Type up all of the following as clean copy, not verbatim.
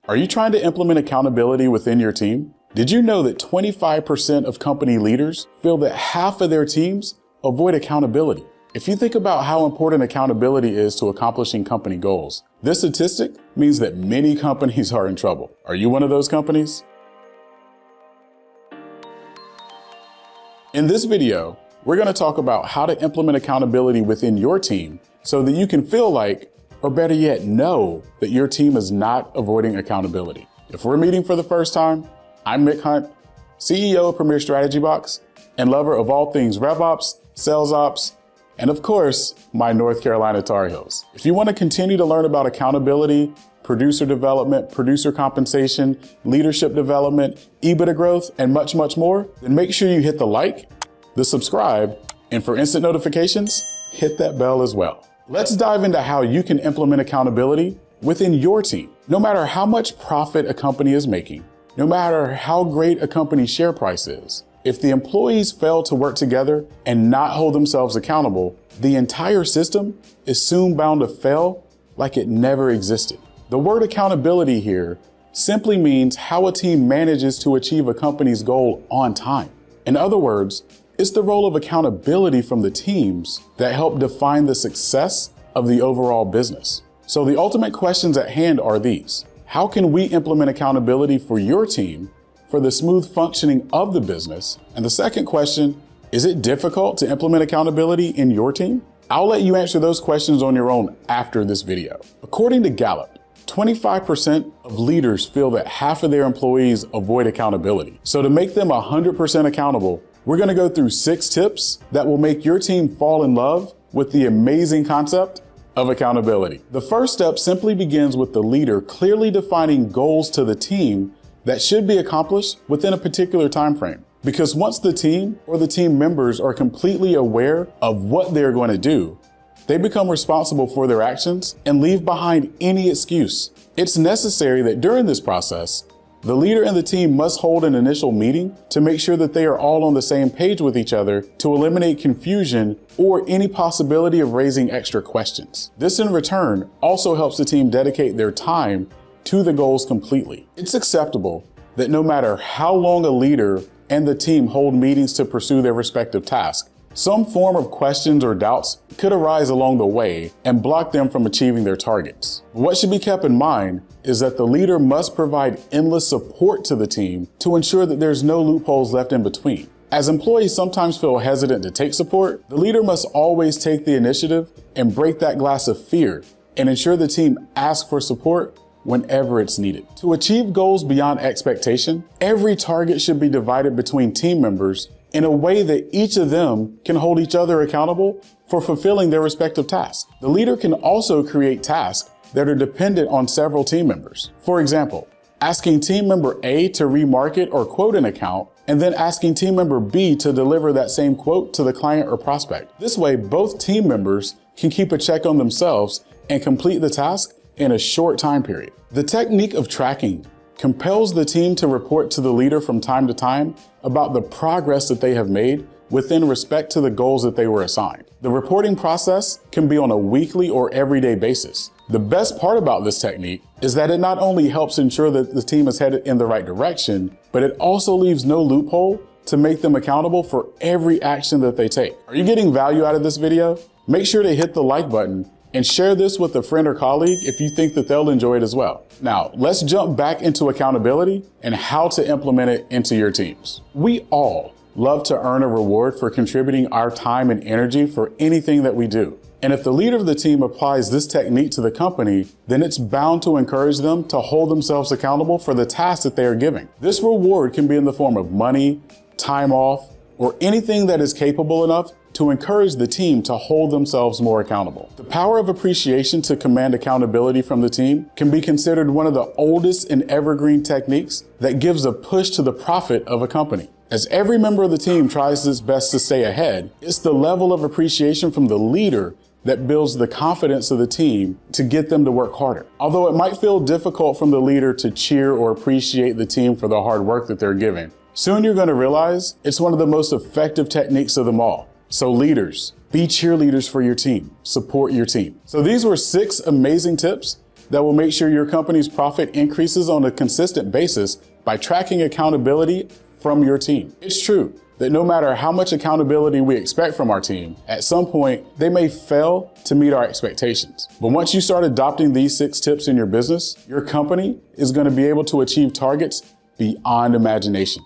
Are you trying to implement accountability within your team? Did you know that 25% of company leaders feel that half of their teams avoid accountability? If you think about how important accountability is to accomplishing company goals, this statistic means that many companies are in trouble. Are you one of those companies? In this video, we're going to talk about how to implement accountability within your team so that you can feel like, or better yet, know that your team is not avoiding accountability. If we're meeting for the first time, I'm Mick Hunt, CEO of Premier Strategy Box and lover of all things RevOps, Sales Ops, and of course, my North Carolina Tar Heels. If you want to continue to learn about accountability, producer development, producer compensation, leadership development, EBITDA growth, and much, much more, then make sure you hit the like, the subscribe, and for instant notifications, hit that bell as well. Let's dive into how you can implement accountability within your team. No matter how much profit a company is making, no matter how great a company's share price is, if the employees fail to work together and not hold themselves accountable, the entire system is soon bound to fail like it never existed. The word accountability here simply means how a team manages to achieve a company's goal on time. In other words, it's the role of accountability from the teams that help define the success of the overall business. So the ultimate questions at hand are these. How can we implement accountability for your team for the smooth functioning of the business? And the second question, is it difficult to implement accountability in your team? I'll let you answer those questions on your own after this video. According to Gallup, 25% of leaders feel that half of their employees avoid accountability. So to make them 100% accountable, we're going to go through 6 tips that will make your team fall in love with the amazing concept of accountability. The first step simply begins with the leader clearly defining goals to the team that should be accomplished within a particular time frame. Because once the team or the team members are completely aware of what they're going to do, they become responsible for their actions and leave behind any excuse. It's necessary that during this process, the leader and the team must hold an initial meeting to make sure that they are all on the same page with each other to eliminate confusion or any possibility of raising extra questions. This in return also helps the team dedicate their time to the goals completely. It's acceptable that no matter how long a leader and the team hold meetings to pursue their respective tasks, some form of questions or doubts could arise along the way and block them from achieving their targets. What should be kept in mind is that the leader must provide endless support to the team to ensure that there's no loopholes left in between. As employees sometimes feel hesitant to take support, the leader must always take the initiative and break that glass of fear and ensure the team asks for support whenever it's needed. To achieve goals beyond expectation, every target should be divided between team members in a way that each of them can hold each other accountable for fulfilling their respective tasks. The leader can also create tasks that are dependent on several team members. For example, asking team member A to remarket or quote an account, and then asking team member B to deliver that same quote to the client or prospect. This way, both team members can keep a check on themselves and complete the task in a short time period. The technique of tracking compels the team to report to the leader from time to time about the progress that they have made within respect to the goals that they were assigned. The reporting process can be on a weekly or everyday basis. The best part about this technique is that it not only helps ensure that the team is headed in the right direction, but it also leaves no loophole to make them accountable for every action that they take. Are you getting value out of this video? Make sure to hit the like button and share this with a friend or colleague if you think that they'll enjoy it as well. Now, let's jump back into accountability and how to implement it into your teams. We all love to earn a reward for contributing our time and energy for anything that we do. And if the leader of the team applies this technique to the company, then it's bound to encourage them to hold themselves accountable for the tasks that they are giving. This reward can be in the form of money, time off, or anything that is capable enough to encourage the team to hold themselves more accountable. The power of appreciation to command accountability from the team can be considered one of the oldest and evergreen techniques that gives a push to the profit of a company. As every member of the team tries its best to stay ahead, it's the level of appreciation from the leader that builds the confidence of the team to get them to work harder. Although it might feel difficult from the leader to cheer or appreciate the team for the hard work that they're giving, soon you're going to realize it's one of the most effective techniques of them all. So leaders, be cheerleaders for your team, support your team. So these were 6 amazing tips that will make sure your company's profit increases on a consistent basis by tracking accountability from your team. It's true that no matter how much accountability we expect from our team, at some point, they may fail to meet our expectations. But once you start adopting these 6 tips in your business, your company is going to be able to achieve targets beyond imagination.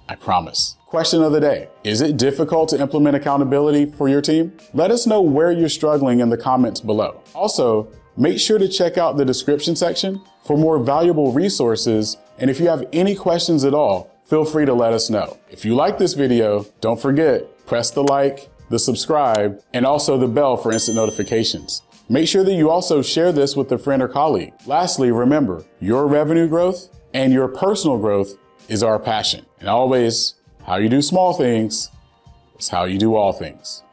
I promise. Question of the day. Is it difficult to implement accountability for your team? Let us know where you're struggling in the comments below. Also, make sure to check out the description section for more valuable resources. And if you have any questions at all, feel free to let us know. If you like this video, don't forget, press the like, the subscribe, and also the bell for instant notifications. Make sure that you also share this with a friend or colleague. Lastly, remember, your revenue growth and your personal growth is our passion. And always, how you do small things is how you do all things.